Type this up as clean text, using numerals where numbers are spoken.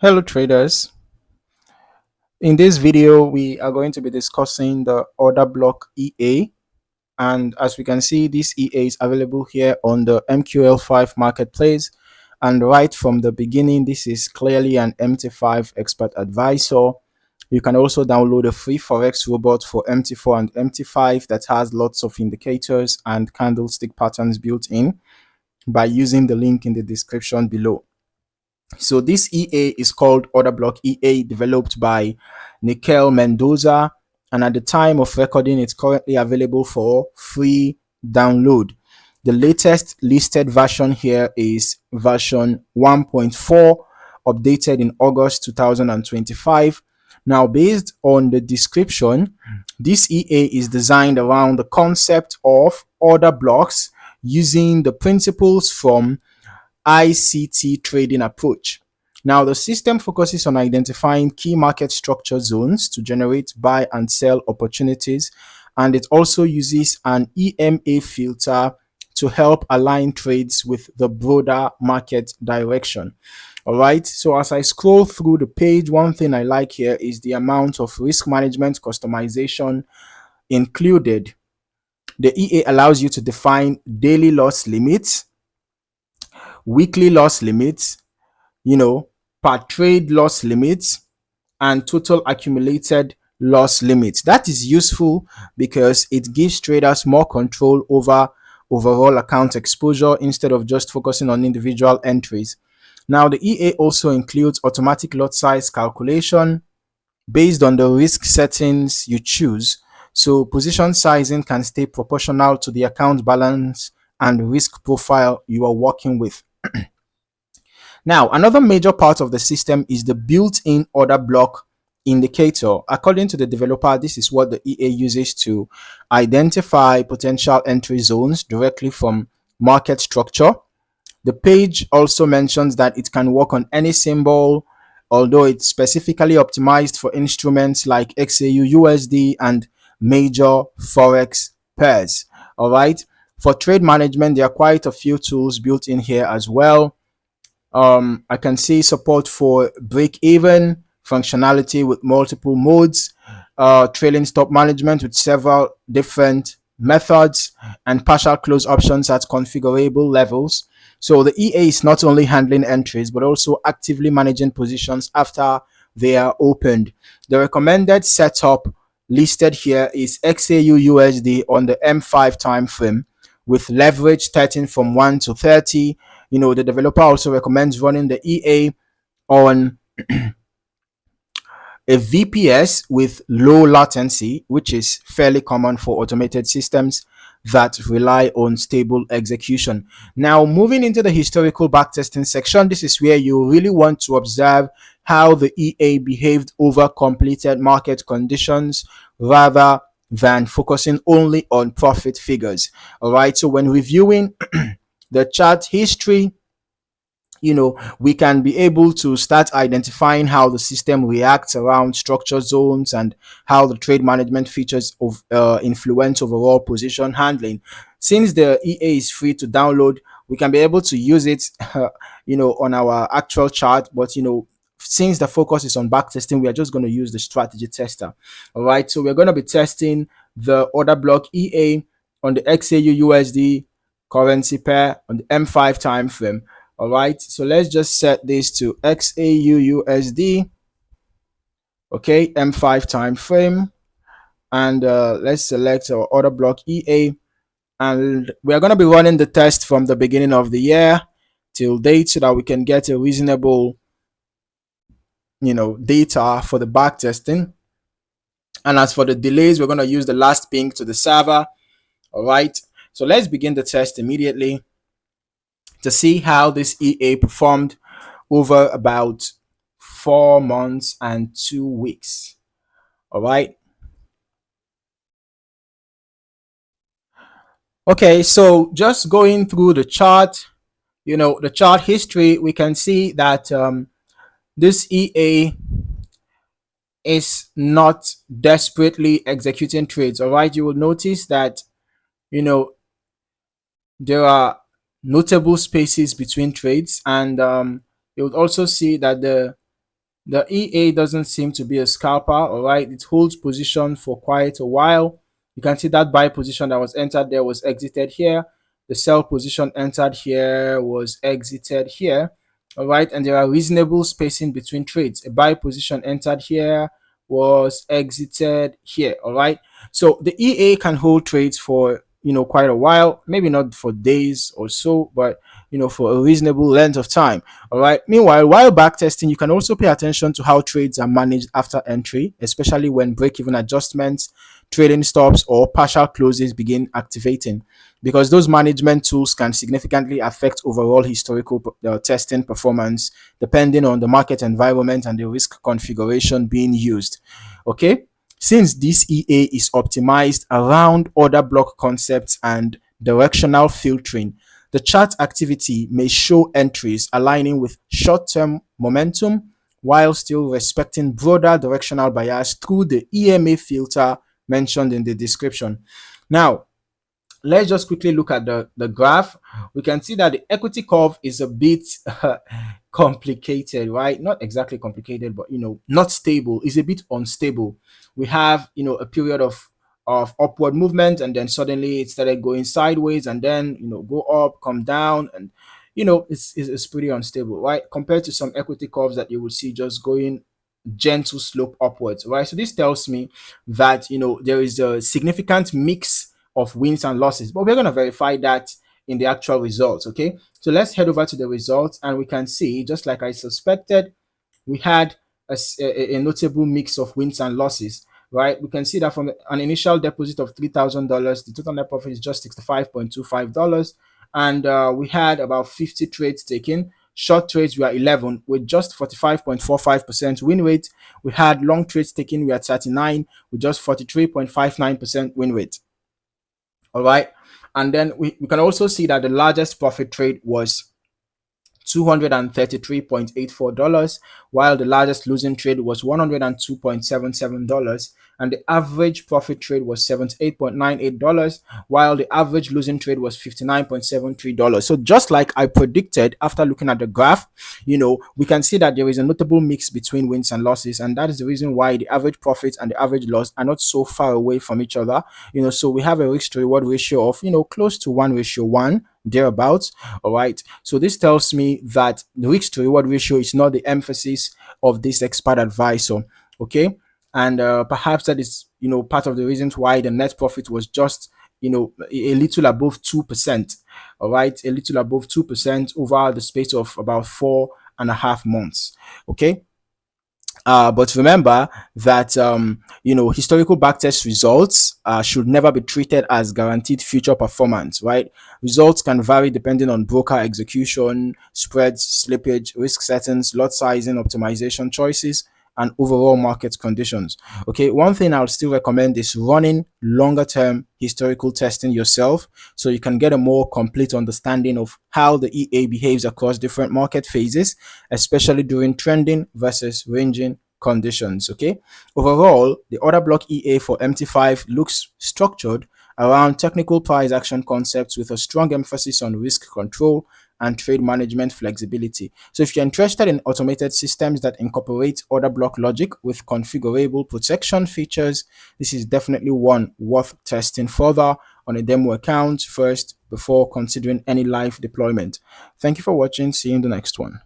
Hello traders. In this video, we are going to be discussing the Order Block EA. And as we can see, this EA is available here on the MQL5 Marketplace. And right from the beginning, this is clearly an MT5 expert advisor. You can also download a free Forex robot for MT4 and MT5 that has lots of indicators and candlestick patterns built in by using the link in the description below. So this EA is called Order Block EA, developed by Nikel Mendoza, and at the time of recording, it's currently available for free download. The latest listed version here is version 1.4, updated in August 2025. Now, based on the description, this EA is designed around the concept of order blocks using the principles from ICT trading approach. Now, the system focuses on identifying key market structure zones to generate buy and sell opportunities, and it also uses an EMA filter to help align trades with the broader market direction. All right, so as I scroll through the page, one thing I like here is the amount of risk management customization included. The EA allows you to define daily loss limits, weekly loss limits, per trade loss limits, and total accumulated loss limits. That is useful because it gives traders more control over overall account exposure instead of just focusing on individual entries. Now, the EA also includes automatic lot size calculation based on the risk settings you choose. So position sizing can stay proportional to the account balance and risk profile you are working with. Now, another major part of the system is the built-in order block indicator. According to the developer, this is what the EA uses to identify potential entry zones directly from market structure. The page also mentions that it can work on any symbol, although it's specifically optimized for instruments like XAU USD and major Forex pairs. All right. For trade management, there are quite a few tools built in here as well. I can see support for break-even functionality with multiple modes, trailing stop management with several different methods, and partial close options at configurable levels. So the EA is not only handling entries, but also actively managing positions after they are opened. The recommended setup listed here is XAU USD on the M5 time frame with leverage starting from 1 to 30. The developer also recommends running the EA on a VPS with low latency, which is fairly common for automated systems that rely on stable execution. Now, moving into the historical backtesting section, this is where you really want to observe how the EA behaved over completed market conditions rather than focusing only on profit figures. All right, so when reviewing the chart history, we can be able to start identifying how the system reacts around structure zones and how the trade management features of influence overall position handling. Since the EA is free to download, we can be able to use it on our actual chart, but since the focus is on backtesting, we are just going to use the strategy tester. All right, so we're going to be testing the order block EA on the XAU USD currency pair on the M5 time frame. All right, so let's just set this to XAU USD, okay, M5 time frame, and let's select our order block EA, and we're going to be running the test from the beginning of the year till date so that we can get a reasonable data for the back testing. And as for the delays, we're going to use the last ping to the server. All right, so let's begin the test immediately to see how this EA performed over about 4 months and 2 weeks. All right. Okay, so just going through the chart, the chart history, we can see that this EA is not desperately executing trades. All right, you will notice that there are notable spaces between trades, and you would also see that the The EA doesn't seem to be a scalper, all right? It holds position for quite a while. You can see that buy position that was entered there was exited here. The sell position entered here was exited here, all right? And there are reasonable spacing between trades. A buy position entered here was exited here, all right? So the EA can hold trades for, quite a while, maybe not for days or so, but, for a reasonable length of time. All right. Meanwhile, while backtesting, you can also pay attention to how trades are managed after entry, especially when break-even adjustments, trading stops, or partial closes begin activating, because those management tools can significantly affect overall historical testing performance depending on the market environment and the risk configuration being used. Okay. Since this EA is optimized around order block concepts and directional filtering, the chart activity may show entries aligning with short-term momentum while still respecting broader directional bias through the EMA filter mentioned in the description. Now, let's just quickly look at the graph. We can see that the equity curve is a bit complicated, right? Not exactly complicated, but not stable. It's a bit unstable. We have a period of upward movement, and then suddenly it started going sideways, and then go up, come down, and it's pretty unstable, right? Compared to some equity curves that you will see just going gentle slope upwards, right? So this tells me that there is a significant mix of wins and losses, but we're going to verify that in the actual results. Okay, so let's head over to the results, and we can see, just like I suspected, we had a notable mix of wins and losses, right? We can see that from an initial deposit of $3,000, the total net profit is just $65.25, and we had about 50 trades taken. Short trades were 11 with just 45.45% win rate. We had long trades taken, we had 39 with just 43.59% win rate. All right. And then we can also see that the largest profit trade was $233.84, while the largest losing trade was $102.77, and the average profit trade was $78.98, while the average losing trade was $59.73. So just like I predicted after looking at the graph, we can see that there is a notable mix between wins and losses, and that is the reason why the average profit and the average loss are not so far away from each other. So we have a risk to reward ratio of close to 1:1 thereabouts. All right, so this tells me that the risk to reward ratio is not the emphasis of this expert advisor. Okay, and perhaps that is part of the reasons why the net profit was just a little above 2%. All right, a little above 2% over the space of about 4.5 months. Okay, but remember that historical backtest results should never be treated as guaranteed future performance, right? Results can vary depending on broker execution, spreads, slippage, risk settings, lot sizing, optimization choices, and overall market conditions. Okay, one thing I'll still recommend is running longer term historical testing yourself, so you can get a more complete understanding of how the EA behaves across different market phases, especially during trending versus ranging conditions. Okay, overall, the order block EA for MT5 looks structured around technical price action concepts with a strong emphasis on risk control and trade management flexibility. So if you're interested in automated systems that incorporate order block logic with configurable protection features, this is definitely one worth testing further on a demo account first before considering any live deployment. Thank you for watching. See you in the next one.